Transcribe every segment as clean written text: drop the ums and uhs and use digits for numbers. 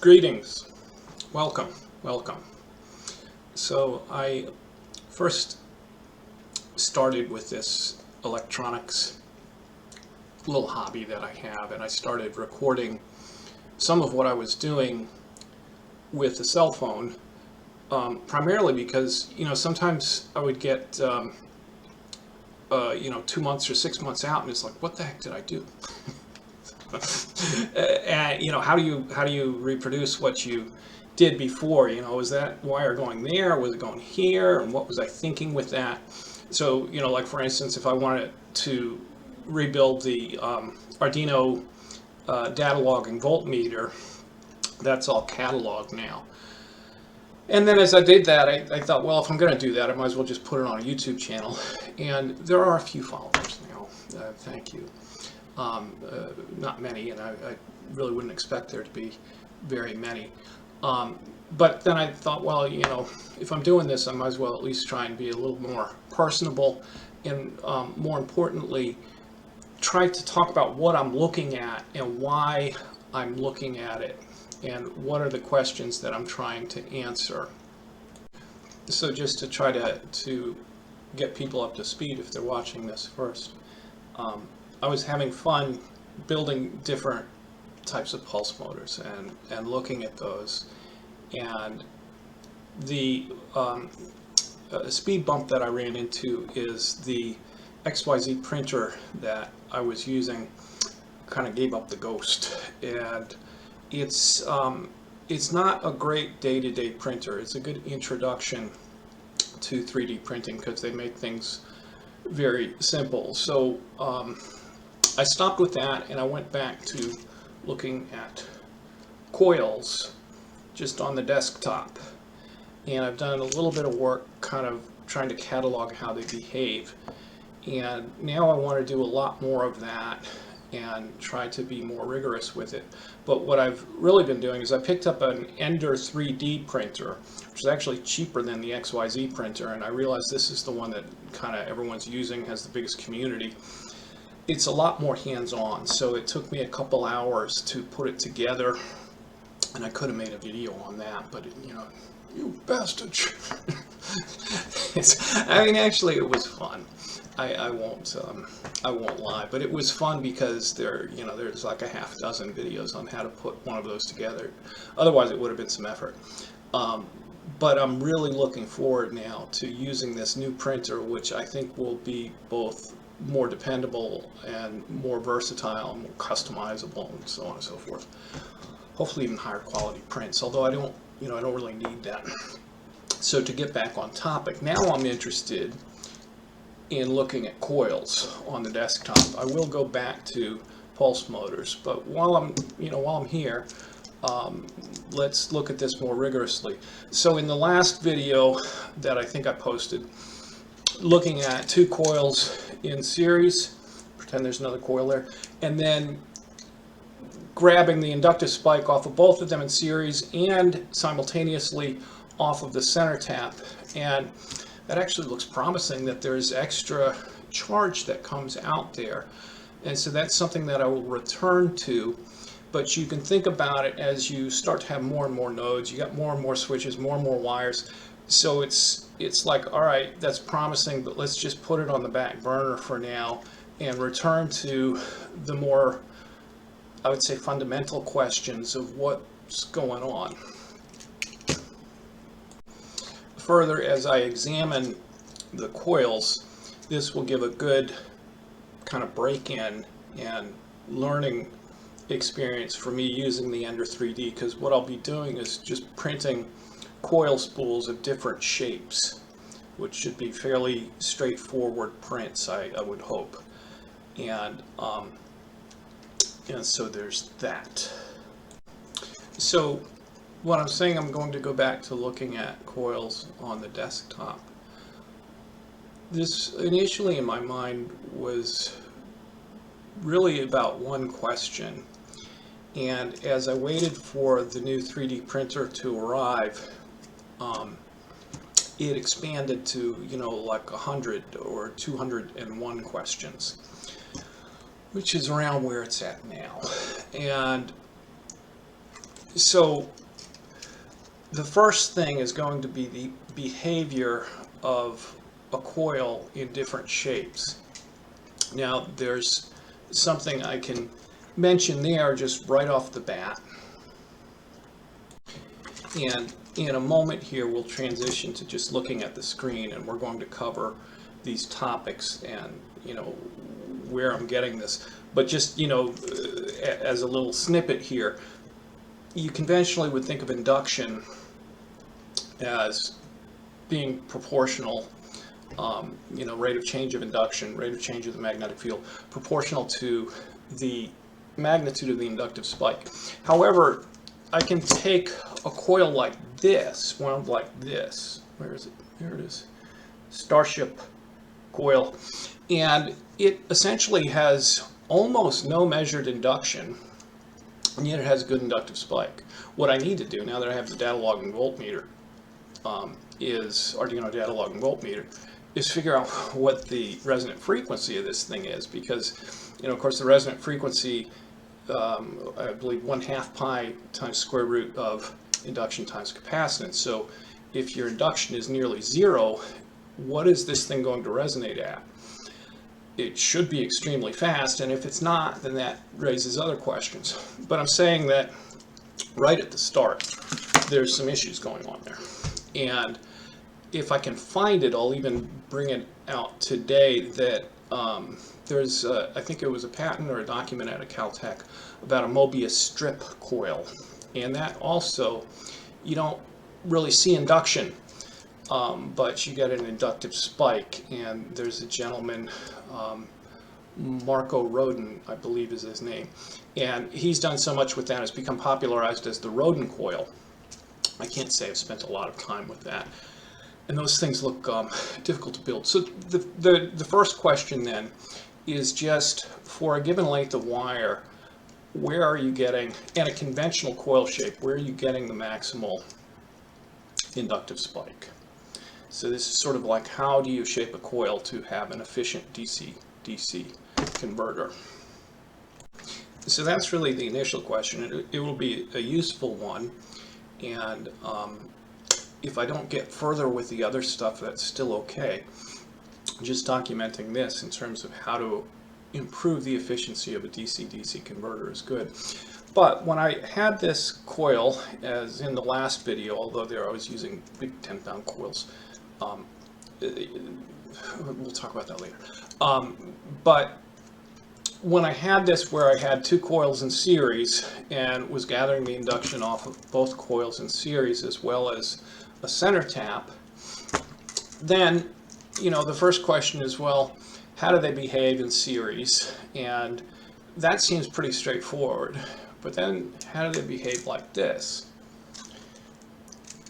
Greetings, welcome. So I first started with this electronics little hobby that I have, and I started recording some of what I was doing with a cell phone, primarily because, sometimes I would get, 2 months or 6 months out, and it's like, what the heck did I do? And how do you reproduce what you did before? Was that wire going there? Was it going here? And what was I thinking with that? So, like for instance, if I wanted to rebuild the Arduino data logging voltmeter, that's all cataloged now. And then as I did that, I thought, well, if I'm going to do that, I might as well just put it on a YouTube channel. And there are a few followers now. Thank you. Not many, and I really wouldn't expect there to be very many. But then I thought, well, if I'm doing this, I might as well at least try and be a little more personable, and more importantly, try to talk about what I'm looking at and why I'm looking at it, and what are the questions that I'm trying to answer. So just to try to get people up to speed if they're watching this first. I was having fun building different types of pulse motors and looking at those, and the speed bump that I ran into is the XYZ printer that I was using kind of gave up the ghost, and it's not a great day-to-day printer. It's a good introduction to 3D printing because they make things very simple. So I stopped with that, and I went back to looking at coils just on the desktop, and I've done a little bit of work kind of trying to catalog how they behave, and now I want to do a lot more of that and try to be more rigorous with it. But what I've really been doing is I picked up an Ender 3D printer, which is actually cheaper than the XYZ printer, and I realized this is the one that kind of everyone's using, has the biggest community. It's a lot more hands-on, so it took me a couple hours to put it together, and I could have made a video on that, but you bastard. Actually it was fun. I won't lie, but it was fun because there's like a half dozen videos on how to put one of those together. Otherwise it would have been some effort. But I'm really looking forward now to using this new printer, which I think will be both more dependable and more versatile and more customizable and so on and so forth. Hopefully even higher quality prints, although I don't really need that. So to get back on topic, now I'm interested in looking at coils on the desktop. I will go back to pulse motors, but while I'm here, let's look at this more rigorously. So in the last video that I think I posted, looking at two coils in series, pretend there's another coil there, and then grabbing the inductive spike off of both of them in series and simultaneously off of the center tap, and that actually looks promising that there's extra charge that comes out there, and so that's something that I will return to. But you can think about it as you start to have more and more nodes, you got more and more switches, more and more wires. So it's like, all right, that's promising, but let's just put it on the back burner for now and return to the more, I would say, fundamental questions of what's going on. Further, as I examine the coils, this will give a good kind of break-in and learning experience for me using the Ender 3D, because what I'll be doing is just printing coil spools of different shapes, which should be fairly straightforward prints, I would hope. And so there's that. So what I'm saying, I'm going to go back to looking at coils on the desktop. This initially in my mind was really about one question, and as I waited for the new 3D printer to arrive, it expanded to like 100 or 201 questions, which is around where it's at now. And So the first thing is going to be the behavior of a coil in different shapes. Now there's something I can mention there just right off the bat. And in a moment here we'll transition to just looking at the screen, and we're going to cover these topics and where I'm getting this. But just as a little snippet here, you conventionally would think of induction as being proportional, rate of change of induction, rate of change of the magnetic field, proportional to the magnitude of the inductive spike. However, I can take a coil like this, wound like this. Where is it? There it is. Starship coil. And it essentially has almost no measured induction, and yet it has a good inductive spike. What I need to do, now that I have the data logging voltmeter, is Arduino data logging voltmeter, is figure out what the resonant frequency of this thing is, because, of course, the resonant frequency, I believe 1/2 pi times square root of induction times capacitance. So if your induction is nearly 0, what is this thing going to resonate at? It should be extremely fast, and if it's not, then that raises other questions. But I'm saying that right at the start, there's some issues going on there. And if I can find it, I'll even bring it out today that there's, I think it was a patent or a document out of Caltech about a Mobius strip coil. And that also, you don't really see induction, but you get an inductive spike. And there's a gentleman, Marco Rodin, I believe is his name. And he's done so much with that, it's become popularized as the Rodin coil. I can't say I've spent a lot of time with that. And those things look difficult to build. So the first question then is just for a given length of wire, where are you getting, in a conventional coil shape, where are you getting the maximal inductive spike? So this is sort of like, how do you shape a coil to have an efficient DC-DC converter? So that's really the initial question. It will be a useful one, and if I don't get further with the other stuff, that's still okay. Just documenting this in terms of how to improve the efficiency of a DC-DC converter is good. But when I had this coil, as in the last video, although there I was using big 10-pound coils, we'll talk about that later. But when I had this where I had two coils in series and was gathering the induction off of both coils in series as well as a center tap, then the first question is, well, how do they behave in series? And that seems pretty straightforward. But then how do they behave like this?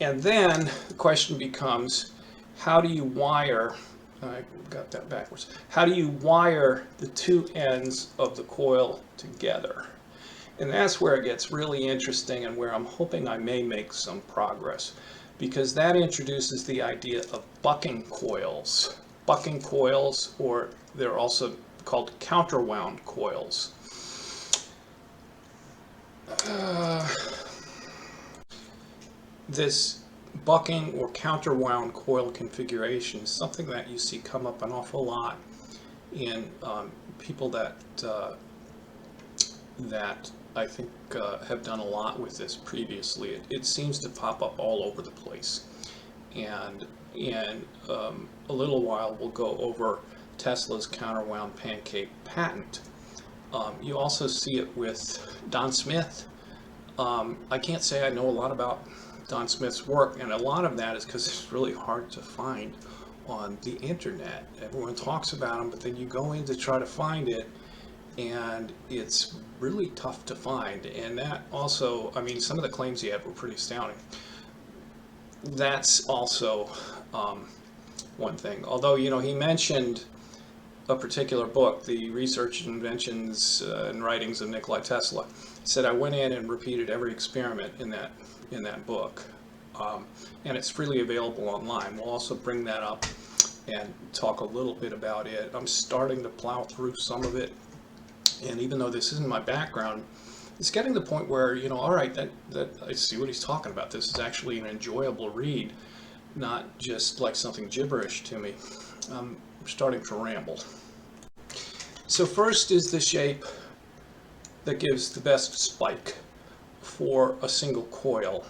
And then the question becomes, how do you wire, I got that backwards, how do you wire the two ends of the coil together? And that's where it gets really interesting, and where I'm hoping I may make some progress, because that introduces the idea of bucking coils. Bucking coils, or they're also called counterwound coils. This bucking or counterwound coil configuration is something that you see come up an awful lot in people that I think have done a lot with this previously. It seems to pop up all over the place, and in a little while we'll go over Tesla's counterwound pancake patent. You also see it with Don Smith. I can't say I know a lot about Don Smith's work, and a lot of that is because it's really hard to find on the internet. Everyone talks about them, but then you go in to try to find it, and it's really tough to find. And that also, I mean, some of the claims he had were pretty astounding. That's also one thing. Although, he mentioned a particular book, the Research, Inventions, and Writings of Nikola Tesla. He said, I went in and repeated every experiment in that book, and it's freely available online. We'll also bring that up and talk a little bit about it. I'm starting to plow through some of it, and even though this isn't my background, it's getting to the point where, you know, all right, that I see what he's talking about. This is actually an enjoyable read, not just like something gibberish to me. I'm starting to ramble. So first is the shape that gives the best spike for a single coil.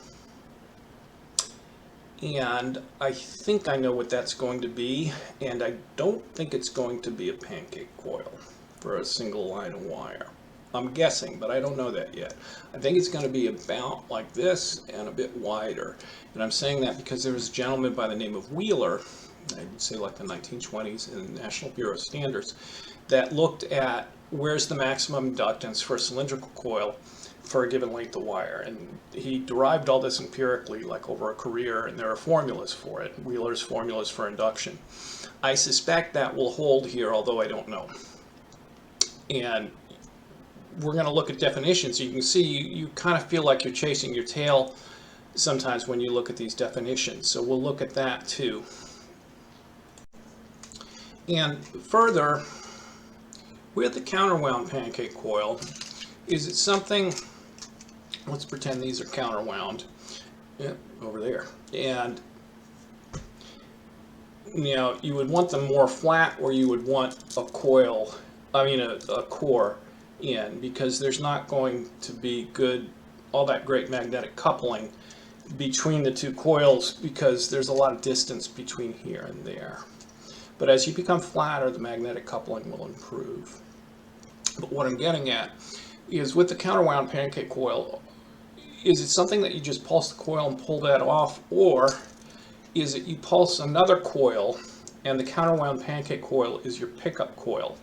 And I think I know what that's going to be, and I don't think it's going to be a pancake coil for a single line of wire. I'm guessing, but I don't know that yet. I think it's going to be about like this and a bit wider. And I'm saying that because there was a gentleman by the name of Wheeler, I would say like the 1920s in the National Bureau of Standards, that looked at where's the maximum inductance for a cylindrical coil for a given length of wire. And he derived all this empirically, like over a career, and there are formulas for it. Wheeler's formulas for induction. I suspect that will hold here, although I don't know. And we're going to look at definitions. You can see you kind of feel like you're chasing your tail sometimes when you look at these definitions. So we'll look at that too. And further, with the counterwound pancake coil, is it something, let's pretend these are counterwound, over there. And you know, you would want them more flat, or you would want a coil, a core in, because there's not going to be all that great magnetic coupling between the two coils, because there's a lot of distance between here and there. But as you become flatter, the magnetic coupling will improve. But what I'm getting at is with the counterwound pancake coil, is it something that you just pulse the coil and pull that off, or is it you pulse another coil and the counterwound pancake coil is your pickup coil?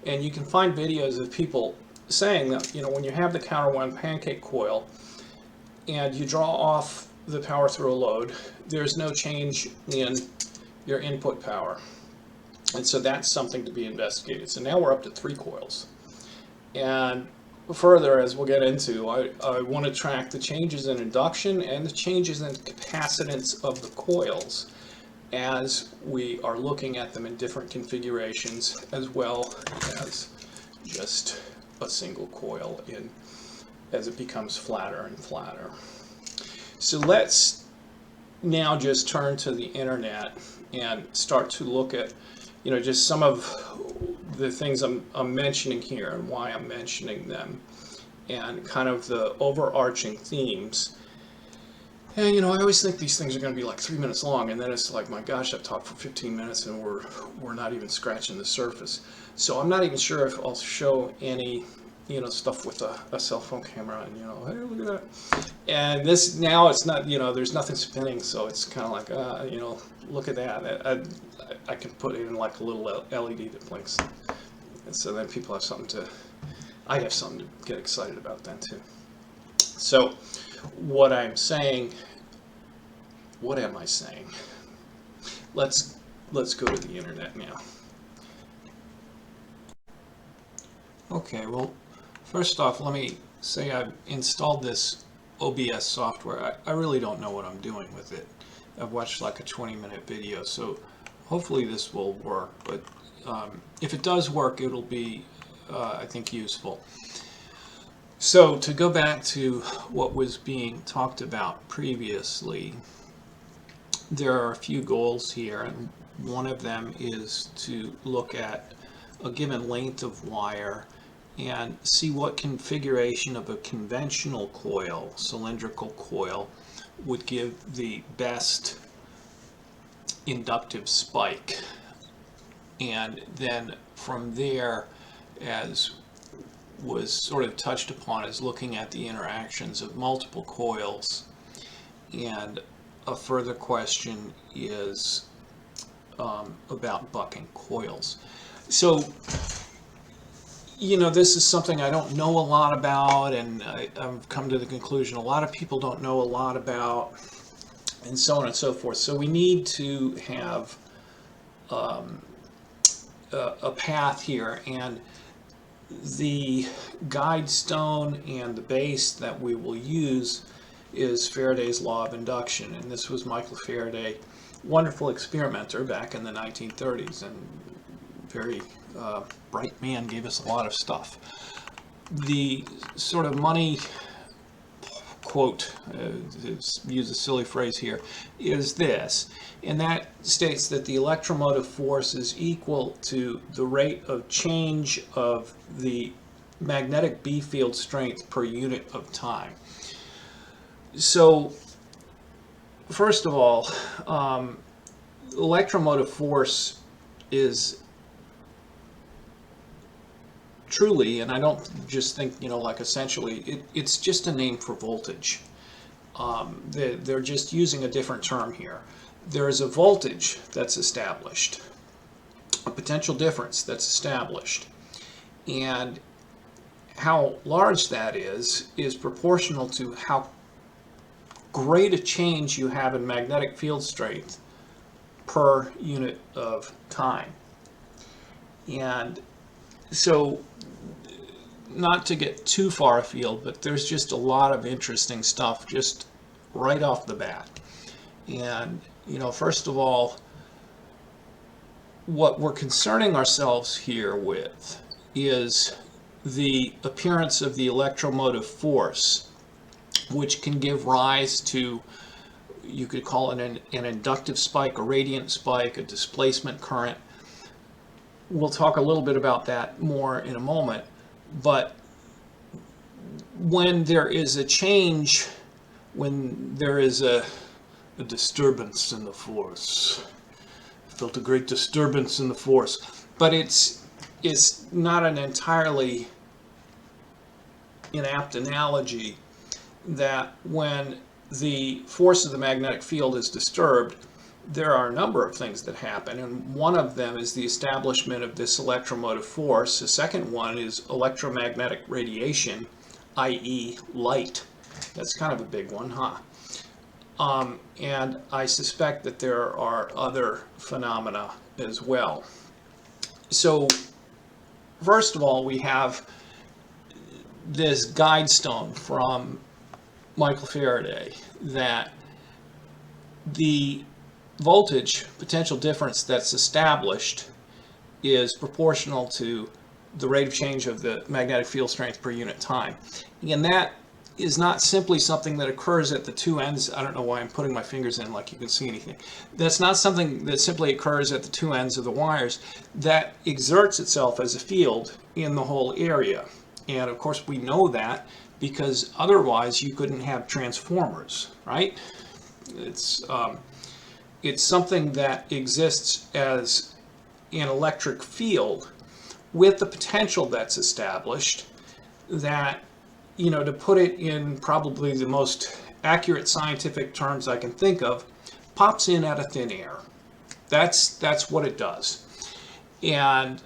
And you can find videos of people saying that, you know, when you have the counterwound pancake coil and you draw off the power through a load, there's no change in your input power. And so that's something to be investigated. So now we're up to 3 coils. And further, as we'll get into, I want to track the changes in induction and the changes in capacitance of the coils as we are looking at them in different configurations, as well as just a single coil as it becomes flatter and flatter. So let's now just turn to the internet and start to look at, you know, just some of the things I'm mentioning here and why I'm mentioning them, and kind of the overarching themes. And you know, I always think these things are going to be like 3 minutes long, and then it's like, my gosh, I've talked for 15 minutes and we're not even scratching the surface. So I'm not even sure if I'll show any, you know, stuff with a cell phone camera, and, you know, hey, look at that. And this, now it's not, you know, there's nothing spinning, so it's kind of like, you know, look at that. I can put in like a little LED that blinks, and so then people have something to, I have something to get excited about then too. So what I'm saying, what am I saying? Let's go to the internet now. Okay, well, first off, let me say I've installed this OBS software. I really don't know what I'm doing with it. I've watched like a 20-minute video, so hopefully this will work, but if it does work, it'll be, I think, useful. So to go back to what was being talked about previously, there are a few goals here, and one of them is to look at a given length of wire and see what configuration of a conventional coil, cylindrical coil, would give the best inductive spike. And then from there, as was sort of touched upon, is looking at the interactions of multiple coils. And a further question is about bucking coils. So, you know, this is something I don't know a lot about, and I've come to the conclusion a lot of people don't know a lot about, and so on and so forth. So we need to have a path here, and the guide stone and the base that we will use is Faraday's law of induction. And this was Michael Faraday, wonderful experimenter back in the 1930s, and very bright man, gave us a lot of stuff. the sort of money quote, to use a silly phrase here, is this, and that states that the electromotive force is equal to the rate of change of the magnetic B field strength per unit of time. So, first of all, electromotive force is truly, and I don't just think, like essentially, it's just a name for voltage. They're just using a different term here. There is a voltage that's established, a potential difference that's established, and how large that is proportional to how great a change you have in magnetic field strength per unit of time. And so, not to get too far afield, but there's just a lot of interesting stuff just right off the bat. And, first of all, what we're concerning ourselves here with is the appearance of the electromotive force, which can give rise to, you could call it an inductive spike, a radiant spike, a displacement current. We'll talk a little bit about that more in a moment, but when there is a change, when there is a disturbance in the force, I felt a great disturbance in the force, but it's not an entirely inapt analogy that when the force of the magnetic field is disturbed, there are a number of things that happen, and one of them is the establishment of this electromotive force. The second one is electromagnetic radiation, i.e. light. That's kind of a big one, huh? And I suspect that there are other phenomena as well. So, first of all, we have this guide stone from Michael Faraday that the voltage potential difference that's established is proportional to the rate of change of the magnetic field strength per unit time. And that is not simply something that occurs at the two ends. I don't know why I'm putting my fingers in like you can see anything. That's not something that simply occurs at the two ends of the wires. That exerts itself as a field in the whole area. And of course we know that because otherwise you couldn't have transformers, right? It's something that exists as an electric field with the potential that's established that, to put it in probably the most accurate scientific terms I can think of, pops in out of thin air. That's what it does. And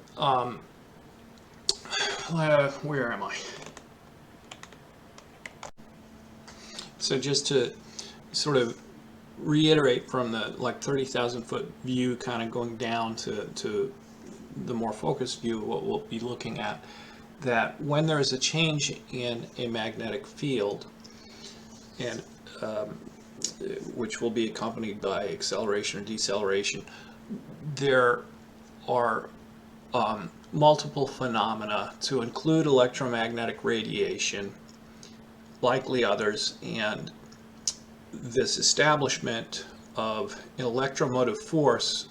where am I? So just to sort of reiterate from the 30,000 foot view, kind of going down to the more focused view of what we'll be looking at, that when there is a change in a magnetic field, and which will be accompanied by acceleration or deceleration, there are multiple phenomena to include electromagnetic radiation, likely others, and this establishment of an electromotive force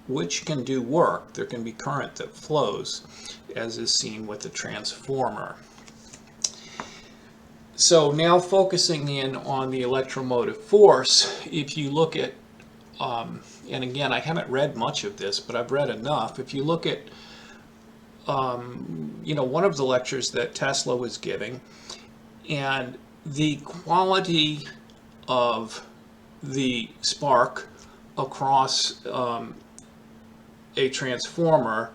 which can do work. There can be current that flows, as is seen with the transformer. So now focusing in on the electromotive force, if you look at, and again, I haven't read much of this, but I've read enough. If you look at, one of the lectures that Tesla was giving, and the quality of the spark across a transformer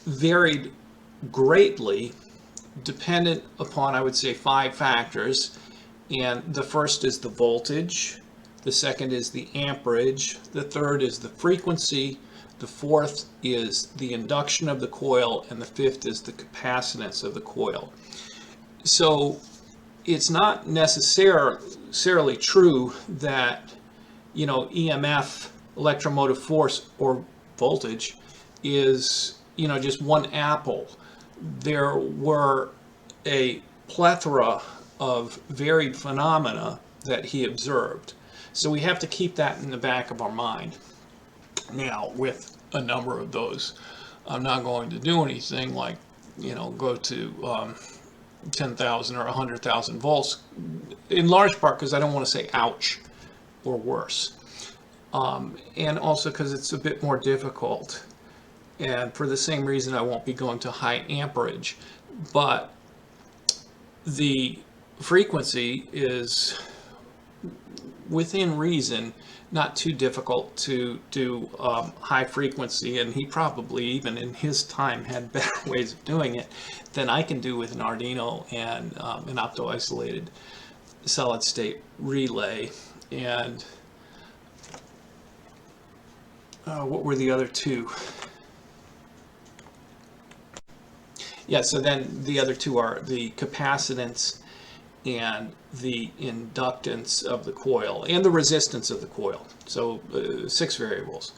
varied greatly, dependent upon, I would say, 5 factors. And the first is the voltage, the second is the amperage, the third is the frequency, the fourth is the induction of the coil, and the fifth is the capacitance of the coil. So it's not necessarily true that, EMF, electromotive force, or voltage is, just one apple. there were a plethora of varied phenomena that he observed. So we have to keep that in the back of our mind. Now, with a number of those, I'm not going to do anything like, go to 10,000 or 100,000 volts, in large part because I don't want to say ouch or worse. And also because it's a bit more difficult. And for the same reason, I won't be going to high amperage. But the frequency is within reason, not too difficult to do high frequency, and he probably even in his time had better ways of doing it than I can do with an Arduino and an opto-isolated solid state relay. And what were the other two? Yeah, so then the other two are the capacitance and the inductance of the coil and the resistance of the coil. So 6 variables.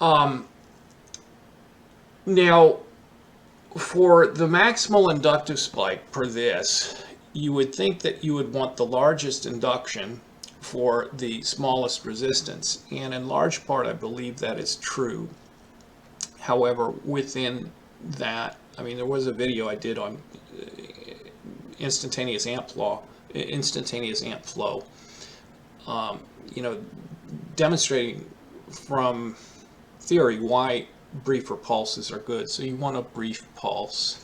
Now, for the maximal inductive spike per this, you would think that you would want the largest induction for the smallest resistance. And in large part, I believe that is true. However, within that, I mean, there was a video I did on instantaneous amp flow, demonstrating from theory why briefer pulses are good. So you want a brief pulse.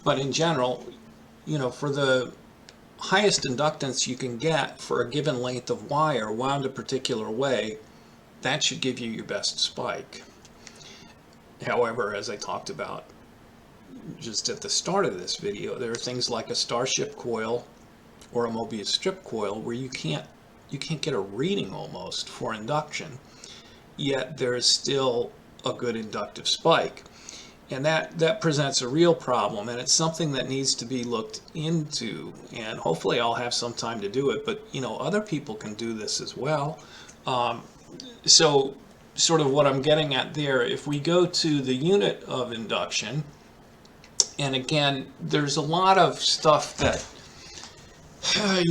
But in general, for the highest inductance you can get for a given length of wire wound a particular way, that should give you your best spike. However, as I talked about just at the start of this video, there are things like a Starship coil or a Mobius strip coil where you can't get a reading almost for induction, yet there is still a good inductive spike. And that presents a real problem, and it's something that needs to be looked into, and hopefully I'll have some time to do it, but other people can do this as well. So sort of what I'm getting at there, if we go to the unit of induction, and again, there's a lot of stuff that,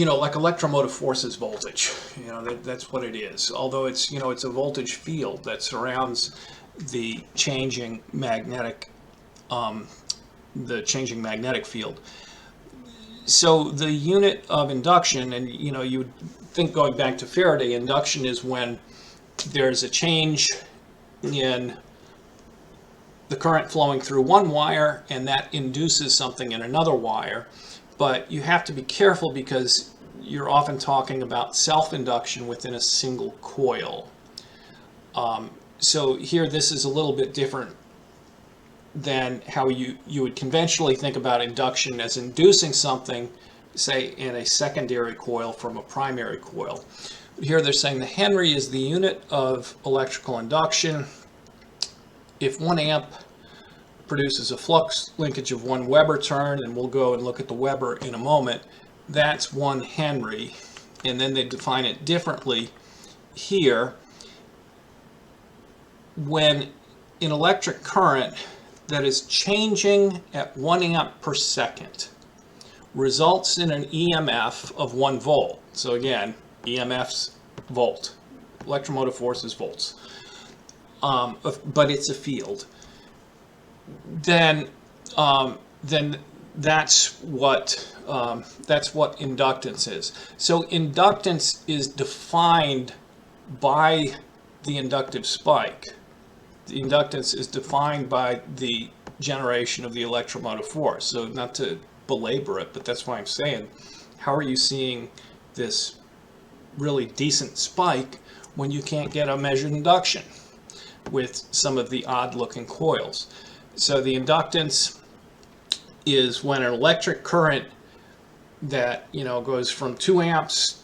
like electromotive force is voltage. That's what it is. Although it's, it's a voltage field that surrounds the changing magnetic field. So the unit of induction, and you would think, going back to Faraday, induction is when there's a change in the current flowing through one wire, and that induces something in another wire. But you have to be careful because you're often talking about self-induction within a single coil. So here, this is a little bit different than how you would conventionally think about induction as inducing something, say, in a secondary coil from a primary coil. Here they're saying the Henry is the unit of electrical induction. If 1 amp produces a flux linkage of 1 Weber turn, and we'll go and look at the Weber in a moment, that's 1 Henry. And then they define it differently here. When an electric current that is changing at 1 amp per second results in an EMF of 1 volt. So again, EMF's volt. Electromotive force is volts. But it's a field. Then that's what inductance is. So inductance is defined by the inductive spike. The inductance is defined by the generation of the electromotive force. So not to belabor it, but that's why I'm saying, how are you seeing this really decent spike when you can't get a measured induction with some of the odd looking coils? So the inductance is when an electric current that goes from 2 amps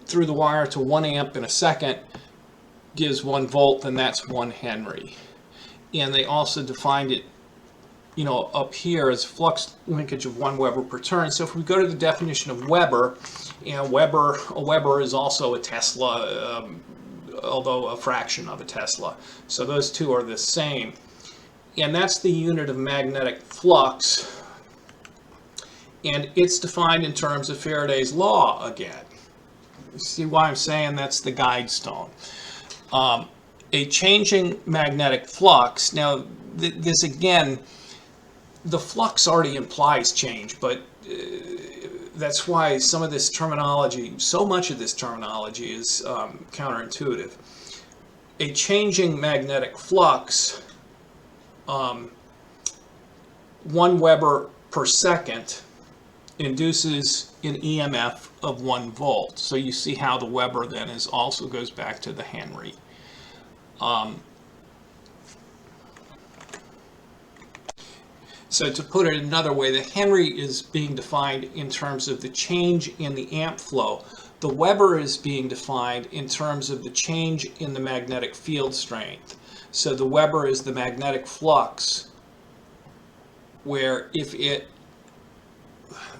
through the wire to 1 amp in a second gives 1 volt, then that's 1 Henry. And they also defined it up here as flux linkage of 1 Weber per turn. So if we go to the definition of Weber, and a Weber is also a Tesla although a fraction of a Tesla. So those two are the same. And that's the unit of magnetic flux. And it's defined in terms of Faraday's law again. See why I'm saying that's the guide stone. A changing magnetic flux. Now, this again, the flux already implies change, but that's why some of this terminology, so much of this terminology is counterintuitive. A changing magnetic flux, 1 Weber per second, induces an EMF of 1 volt. So you see how the Weber then also goes back to the Henry. So to put it another way, the Henry is being defined in terms of the change in the amp flow. The Weber is being defined in terms of the change in the magnetic field strength. So the Weber is the magnetic flux, where if it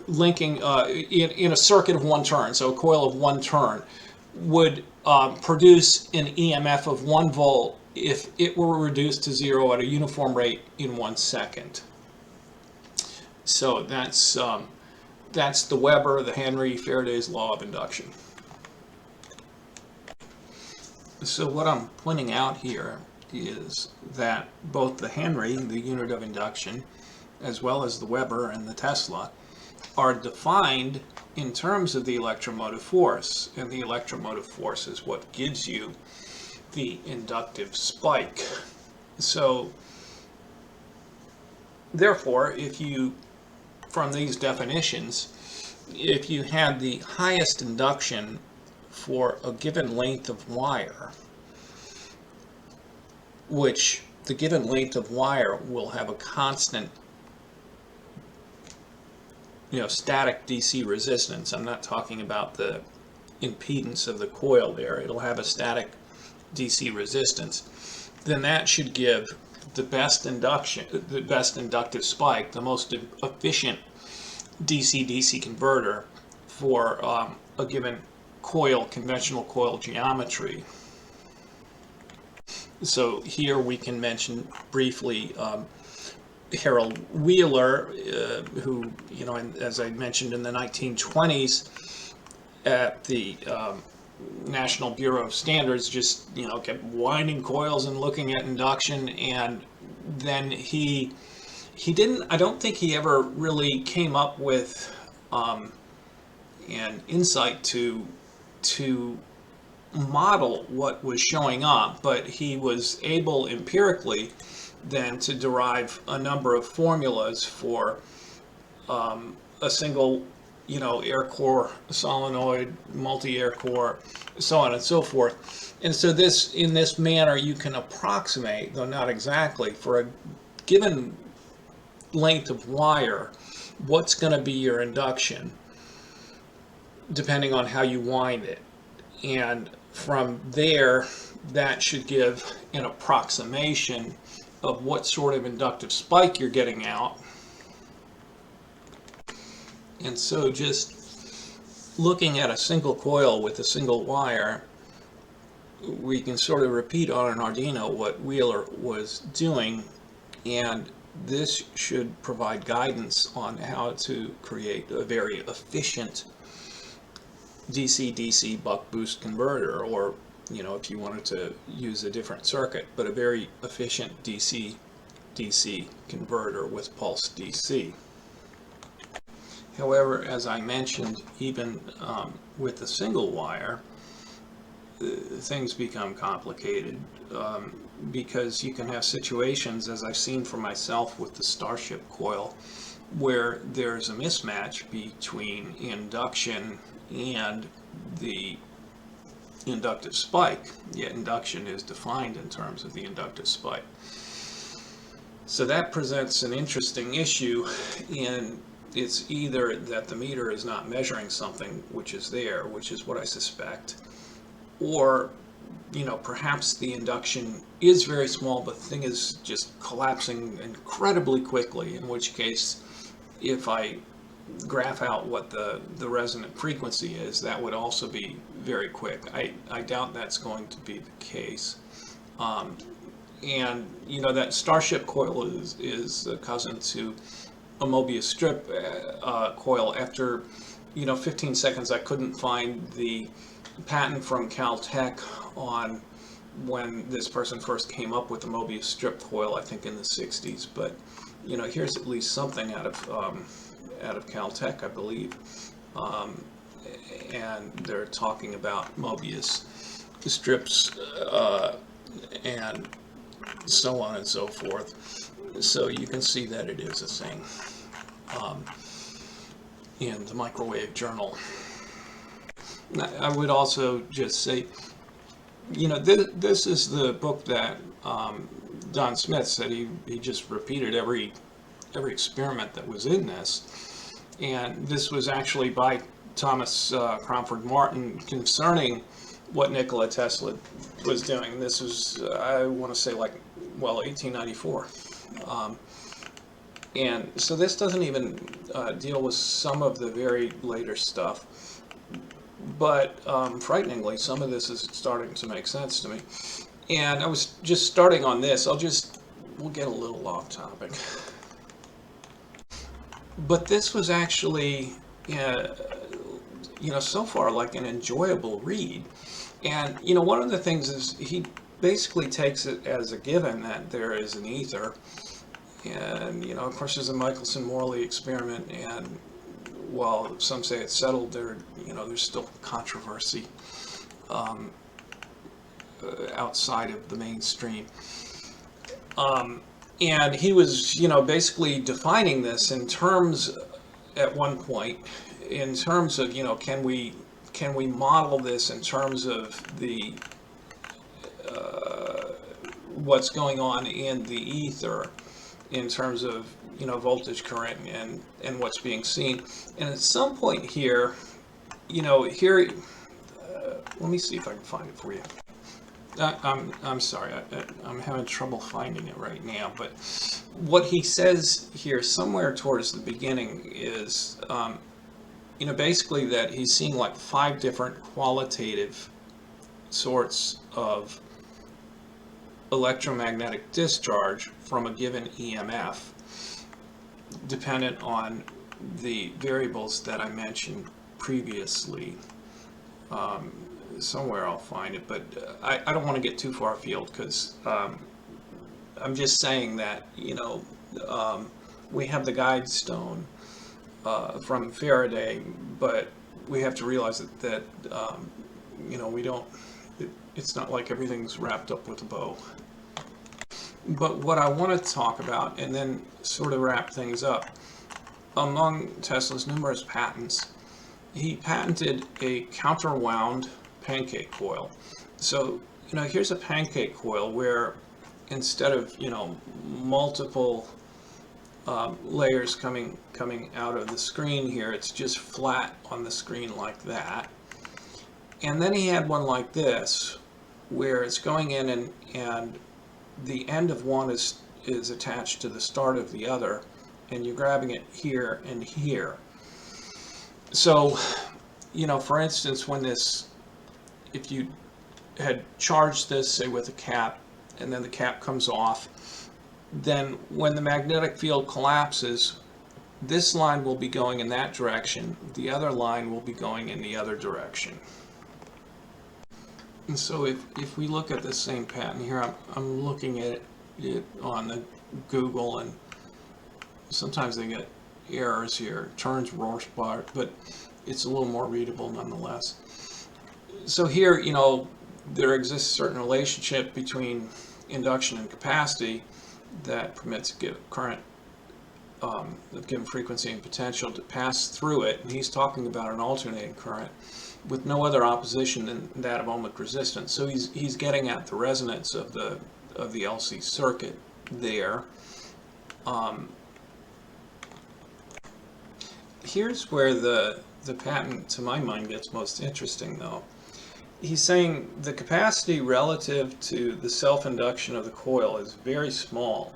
linking in a circuit of 1 turn, so a coil of 1 turn, would produce an EMF of 1 volt if it were reduced to 0 at a uniform rate in 1 second. So that's the Weber, the Henry, Faraday's law of induction. So what I'm pointing out here is that both the Henry, the unit of induction, as well as the Weber and the Tesla, are defined in terms of the electromotive force, and the electromotive force is what gives you the inductive spike. So therefore, if you, from these definitions, if you had the highest induction for a given length of wire, which the given length of wire will have a constant, static DC resistance. I'm not talking about the impedance of the coil there. It'll have a static DC resistance. Then that should give the best induction, the best inductive spike, the most efficient DC-DC converter for a given coil, conventional coil geometry. So here we can mention briefly Harold Wheeler, who, as I mentioned, in the 1920s at the National Bureau of Standards, just kept winding coils and looking at induction, and then he didn't. I don't think he ever really came up with an insight to model what was showing up, but he was able empirically then to derive a number of formulas for a single, air core solenoid, multi-air core, so on and so forth. And so in this manner you can approximate, though not exactly, for a given length of wire, what's going to be your induction, depending on how you wind it. And from there, that should give an approximation of what sort of inductive spike you're getting out. And so just looking at a single coil with a single wire, we can sort of repeat on an Arduino what Wheeler was doing, and this should provide guidance on how to create a very efficient DC-DC buck boost converter, or if you wanted to use a different circuit, but a very efficient DC-DC converter with pulse DC. However, as I mentioned, even with the single wire, things become complicated because you can have situations, as I've seen for myself with the Starship coil, where there's a mismatch between induction and the inductive spike, yet induction is defined in terms of the inductive spike. So that presents an interesting issue, and it's either that the meter is not measuring something which is there, which is what I suspect, or perhaps the induction is very small, but the thing is just collapsing incredibly quickly, in which case if I graph out what the resonant frequency is, that would also be very quick. I doubt that's going to be the case. And you know, that Starship coil is a cousin to a Mobius strip coil. After 15 seconds, I couldn't find the patent from Caltech on when this person first came up with the Mobius strip coil, I think in the 60s. But here's at least something out of Caltech, I believe, and they're talking about Mobius strips and so on and so forth. So you can see that it is a thing in the Microwave Journal. I would also just say, this is the book that Don Smith said he just repeated every experiment that was in this, and this was actually by Thomas Crawford Martin concerning what Nikola Tesla was doing. This was, I want to say, 1894. And so this doesn't even deal with some of the very later stuff, but frighteningly, some of this is starting to make sense to me. And I was just starting on this. We'll get a little off topic. But this was actually, so far like an enjoyable read. And, one of the things is he basically takes it as a given that there is an ether. And, of course, there's a Michelson-Morley experiment. And while some say it's settled, there's still controversy outside of the mainstream. And he was, basically defining this in terms, at one point, in terms of, can we model this in terms of the what's going on in the ether, in terms of voltage, current, and what's being seen. And at some point here, let me see if I can find it for you. I'm sorry, I'm having trouble finding it right now, but what he says here somewhere towards the beginning is, basically that he's seeing like 5 different qualitative sorts of electromagnetic discharge from a given EMF, dependent on the variables that I mentioned previously. Somewhere I'll find it, but I don't want to get too far afield, because I'm just saying that we have the guide stone from Faraday, but we have to realize that we don't. It's not like everything's wrapped up with a bow. But what I want to talk about, and then sort of wrap things up, among Tesla's numerous patents, he patented a counterwound pancake coil. So, here's a pancake coil where instead of, multiple layers coming out of the screen here, it's just flat on the screen like that. And then he had one like this, where it's going in and the end of one is attached to the start of the other, and you're grabbing it here and here. So, for instance, if you had charged this, say, with a cap, and then the cap comes off, then when the magnetic field collapses, this line will be going in that direction, the other line will be going in the other direction. And so if we look at the same pattern here, I'm looking at it on the Google, and sometimes they get errors here, turns Rorschach, but it's a little more readable nonetheless. So here, there exists a certain relationship between induction and capacity that permits current of given frequency and potential to pass through it, and he's talking about an alternating current with no other opposition than that of ohmic resistance. So he's getting at the resonance of the LC circuit there. Here's where the patent, to my mind, gets most interesting, though. He's saying the capacity relative to the self-induction of the coil is very small,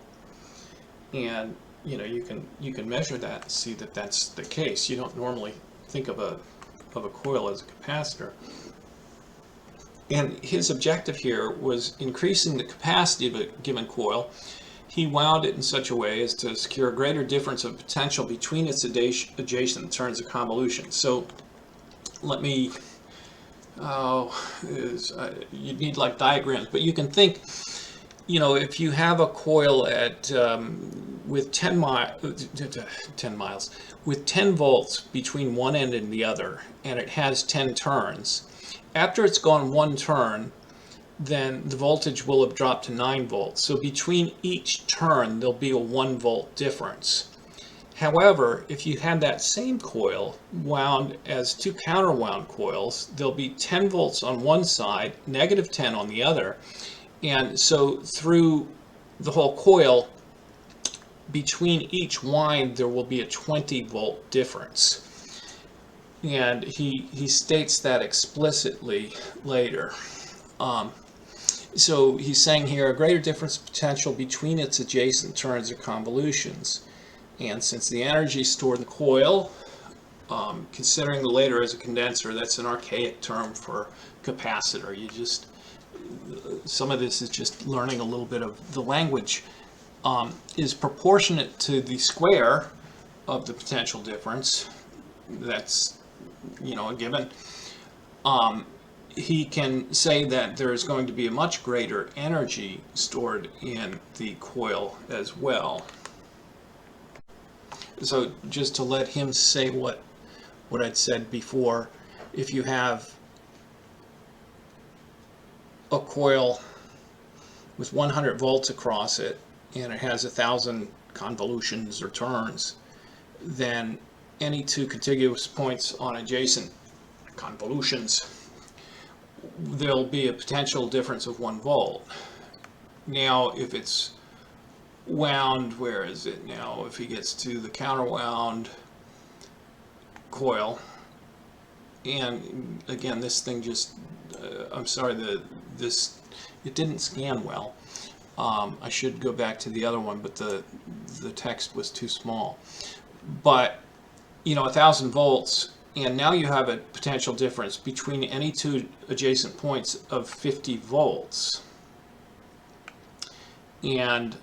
and you can measure that and see that that's the case. You don't normally think of a coil as a capacitor. And his objective here was increasing the capacity of a given coil. He wound it in such a way as to secure a greater difference of potential between its adjacent turns of convolution. So let me, you'd need like diagrams, but you can think, if you have a coil at with 10 miles, with 10 volts between one end and the other, and it has 10 turns, after it's gone one turn, then the voltage will have dropped to 9 volts. So between each turn, there'll be a 1 volt difference. However, if you had that same coil wound as two counterwound coils, there'll be 10 volts on one side, negative 10 on the other. And so through the whole coil, between each wind, there will be a 20 volt difference. And he states that explicitly later. So he's saying here a greater difference of potential between its adjacent turns or convolutions. And since the energy is stored in the coil, considering the later as a condenser, that's an archaic term for capacitor. Some of this is just learning a little bit of the language, is proportionate to the square of the potential difference. That's, a given. He can say that there is going to be a much greater energy stored in the coil as well. So just to let him say what I'd said before, if you have a coil with 100 volts across it and it has 1,000 convolutions or turns, then any two contiguous points on adjacent convolutions, there'll be a potential difference of 1 volt. Now, if it's wound, where is it now? If he gets to the counterwound coil, and again, this thing just, I'm sorry, it didn't scan well. I should go back to the other one, but the text was too small. But 1,000 volts, and now you have a potential difference between any two adjacent points of 50 volts. And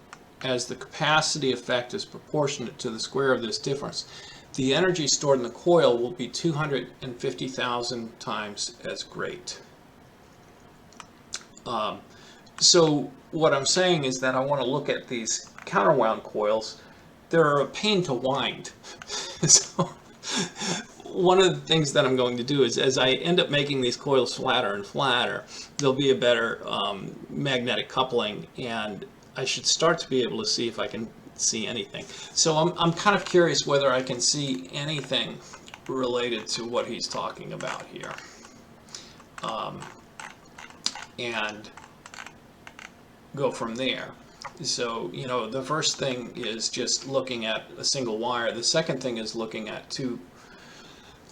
as the capacity effect is proportionate to the square of this difference, the energy stored in the coil will be 250,000 times as great. So what I'm saying is that I want to look at these counterwound coils. They're a pain to wind. So one of the things that I'm going to do is, as I end up making these coils flatter and flatter, there'll be a better magnetic coupling, and I should start to be able to see if I can see anything. So I'm kind of curious whether I can see anything related to what he's talking about here. And go from there. So, the first thing is just looking at a single wire. The second thing is looking at two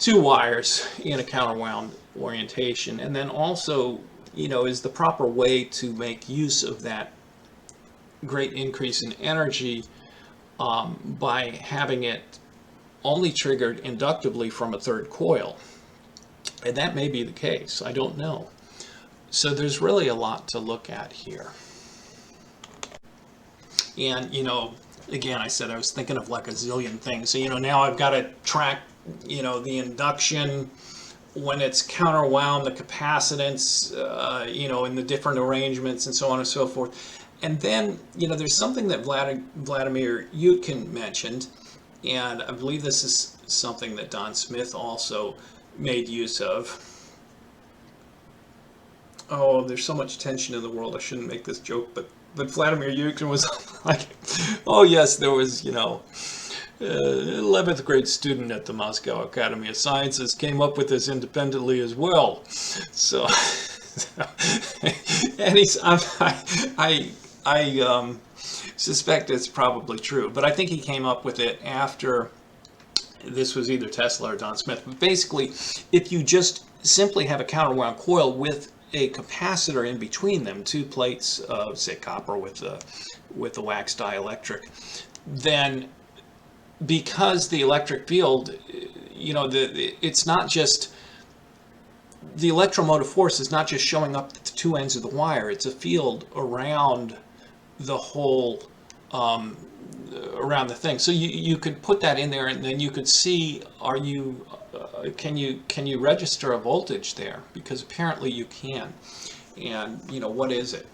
wires in a counterwound orientation. And then also, is the proper way to make use of that great increase in energy by having it only triggered inductively from a third coil. And that may be the case. I don't know. So there's really a lot to look at here. And, again, I said I was thinking of like a zillion things. So, now I've got to track, the induction, when it's counterwound, the capacitance, in the different arrangements and so on and so forth. And then, there's something that Vladimir Yutkin mentioned, and I believe this is something that Don Smith also made use of. Oh, there's so much tension in the world. I shouldn't make this joke, but Vladimir Yutkin was like, oh yes, there was, 11th grade student at the Moscow Academy of Sciences came up with this independently as well. So, and I suspect it's probably true, but I think he came up with it after this was either Tesla or Don Smith. But basically, if you just simply have a counterwound coil with a capacitor in between them, two plates of, say, copper with a wax dielectric, then because the electric field, it's not just, the electromotive force is not just showing up at the two ends of the wire. It's a field around the whole, around the thing. So you could put that in there, and then you could see, can you register a voltage there? Because apparently you can. And what is it?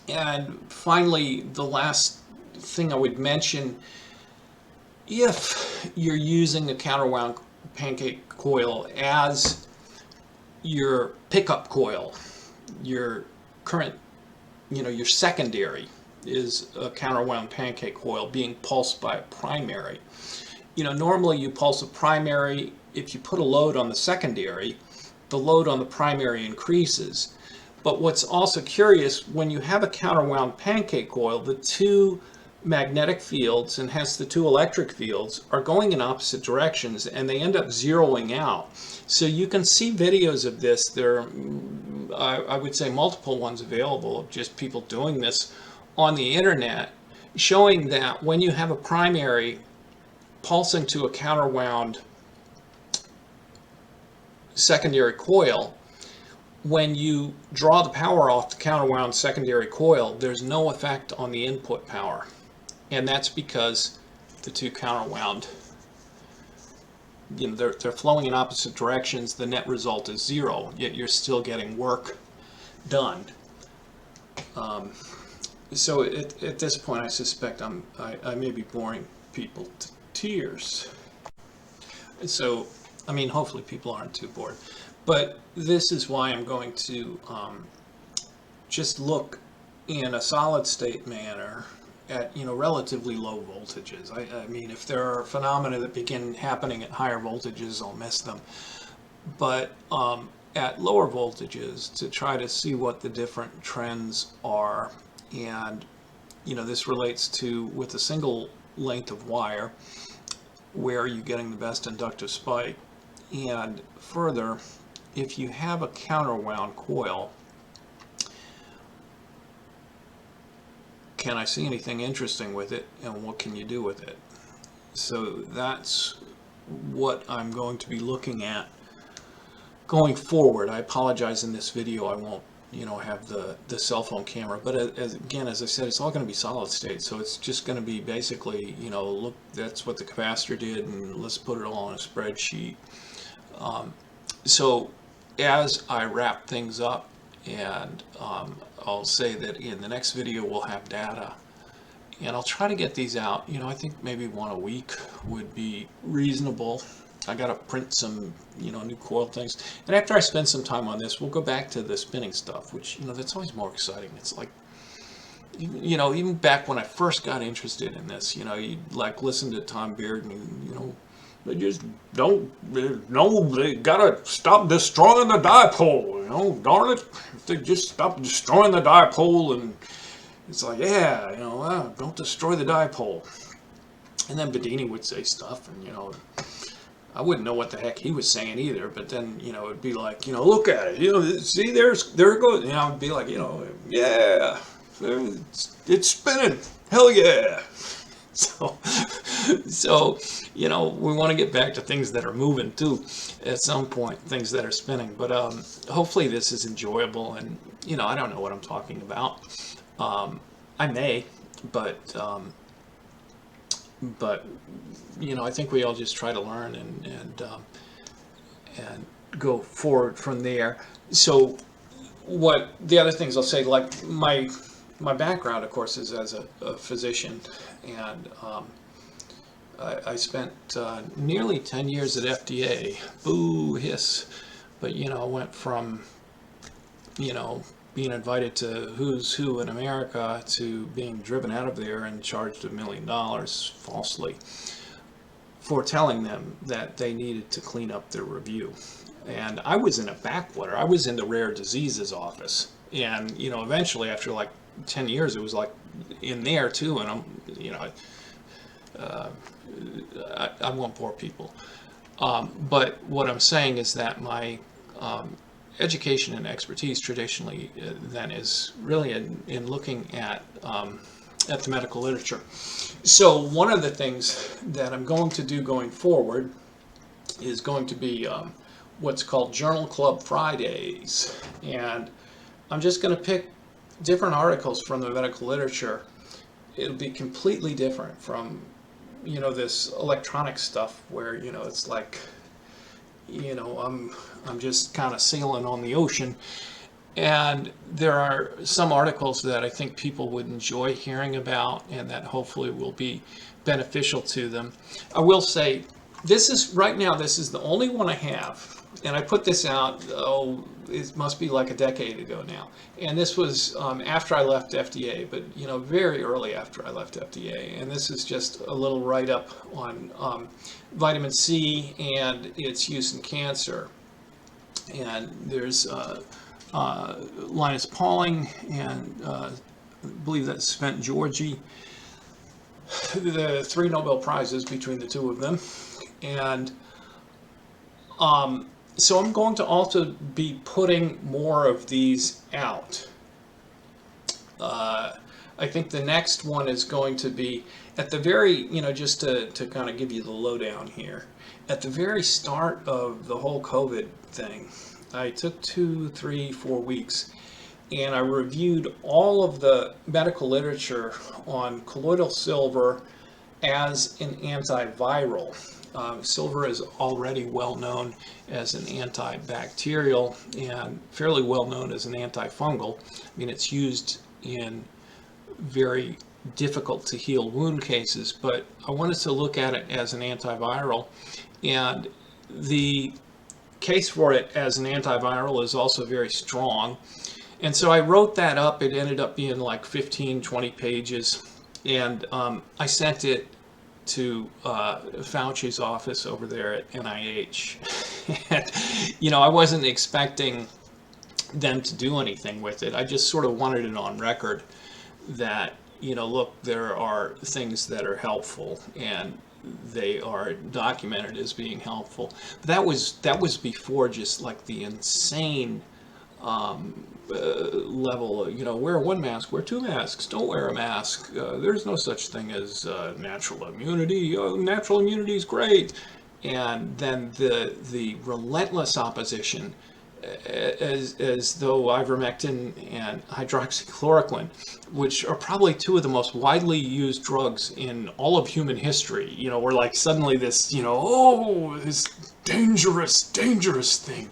And finally, the last thing I would mention, if you're using the counterwound pancake coil as your pickup coil, your current, your secondary is a counterwound pancake coil being pulsed by a primary. Normally you pulse a primary. If you put a load on the secondary, the load on the primary increases. But what's also curious, when you have a counterwound pancake coil, the two magnetic fields and hence the two electric fields are going in opposite directions, and they end up zeroing out. So you can see videos of this. There are, I would say, multiple ones available of just people doing this on the internet, showing that when you have a primary pulsing to a counterwound secondary coil, when you draw the power off the counterwound secondary coil, there's no effect on the input power. And that's because the two counterwound, they're flowing in opposite directions. The net result is zero, yet you're still getting work done. So at this point, I suspect I may be boring people to tears. So, hopefully people aren't too bored. But this is why I'm going to just look in a solid state manner at relatively low voltages. I mean, if there are phenomena that begin happening at higher voltages, I'll miss them. But at lower voltages, to try to see what the different trends are. And this relates to, with a single length of wire, where are you getting the best inductive spike? And further, if you have a counterwound coil, can I see anything interesting with it, and what can you do with it? So that's what I'm going to be looking at going forward. I apologize, in this video I won't have the cell phone camera, but again, as I said, it's all going to be solid state, so it's just going to be basically, look, that's what the capacitor did, and let's put it all on a spreadsheet. So as I wrap things up, and I'll say that in the next video we'll have data, and I'll try to get these out. I think maybe one a week would be reasonable. I gotta print some new coil things, and after I spend some time on this, we'll go back to the spinning stuff, which that's always more exciting. It's like, even back when I first got interested in this, you like listen to Tom Beard, and they just don't they gotta stop destroying the dipole, darn it, if they just stop destroying the dipole. And it's like, yeah, don't destroy the dipole. And then Bedini would say stuff, and I wouldn't know what the heck he was saying either, but then, it'd be like, look at it, see, there it goes, it'd be like, yeah, it's spinning, hell yeah. So, we want to get back to things that are moving too, at some point, things that are spinning, but hopefully this is enjoyable, and, I don't know what I'm talking about. I may, but I think we all just try to learn and go forward from there. So what the other things I'll say, like my background, of course, is as a physician, and I spent nearly 10 years at FDA. Boo, hiss. But I went from being invited to Who's Who in America to being driven out of there and charged $1 million falsely for telling them that they needed to clean up their review. And I was in a backwater. I was in the rare diseases office, and eventually, after like 10 years, it was like in there too. And I won't bore people, but what I'm saying is that my education and expertise traditionally then is really in looking at at the medical literature. So one of the things that I'm going to do going forward is going to be what's called Journal Club Fridays. And I'm just going to pick different articles from the medical literature. It'll be completely different from, you know, this electronic stuff where, you know, it's like, you know, I'm just kind of sailing on the ocean. And there are some articles that I think people would enjoy hearing about and that hopefully will be beneficial to them. I will say, this is, right now, this is the only one I have. And I put this out, oh, it must be like a decade ago now. And this was after I left FDA, but, you know, very early after I left FDA. And this is just a little write-up on vitamin C and its use in cancer. And there's Linus Pauling and I believe that's Svent Georgi, the 3 Nobel Prizes between the two of them. And so I'm going to also be putting more of these out. I think the next one is going to be at the very, you know, just to kind of give you the lowdown here. At the very start of the whole COVID thing, I took 2, 3, 4 weeks and I reviewed all of the medical literature on colloidal silver as an antiviral. Silver is already well known as an antibacterial and fairly well known as an antifungal. I mean, it's used in very difficult to heal wound cases, but I wanted to look at it as an antiviral, and the case for it as an antiviral is also very strong. And so I wrote that up. It ended up being like 15, 20 pages, and I sent it to Fauci's office over there at NIH. And, you know, I wasn't expecting them to do anything with it. I just sort of wanted it on record that, you know, look, there are things that are helpful and they are documented as being helpful. But that was before just like the insane level, you know, wear 1 mask, wear 2 masks, don't wear a mask. There's no such thing as natural immunity. Natural immunity is great. And then the relentless opposition, as though ivermectin and hydroxychloroquine, which are probably 2 of the most widely used drugs in all of human history, you know, we're like suddenly this, you know, oh, this dangerous thing.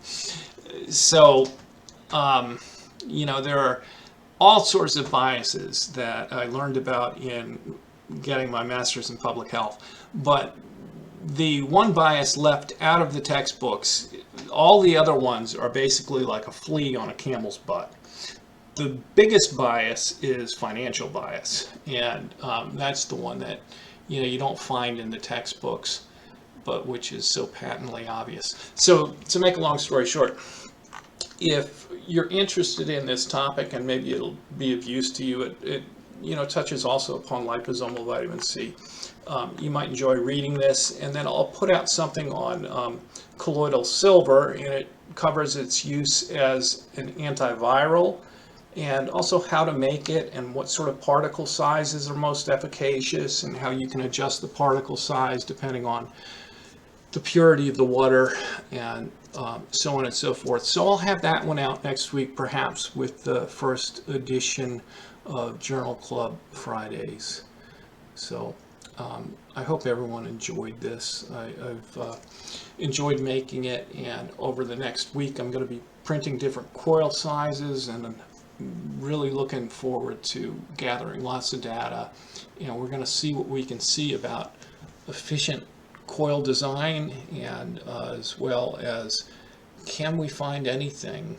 So, you know, there are all sorts of biases that I learned about in getting my master's in public health. But the one bias left out of the textbooks, all the other ones are basically like a flea on a camel's butt. The biggest bias is financial bias, and that's the one that, you know, you don't find in the textbooks, but which is so patently obvious. So to make a long story short, if you're interested in this topic, and maybe it'll be of use to you, it you know, touches also upon liposomal vitamin C. You might enjoy reading this, and then I'll put out something on colloidal silver, and it covers its use as an antiviral, and also how to make it, and what sort of particle sizes are most efficacious, and how you can adjust the particle size depending on the purity of the water, and so on and so forth. So I'll have that one out next week, perhaps with the first edition of Journal Club Fridays. So I hope everyone enjoyed this. I've enjoyed making it, and over the next week I'm going to be printing different coil sizes, and I'm really looking forward to gathering lots of data. You know, we're going to see what we can see about efficient coil design, and as well as can we find anything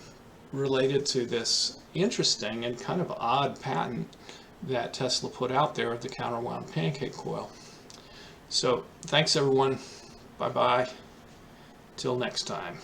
related to this interesting and kind of odd patent that Tesla put out there of the counterwound pancake coil. So thanks everyone. Bye bye. Till next time.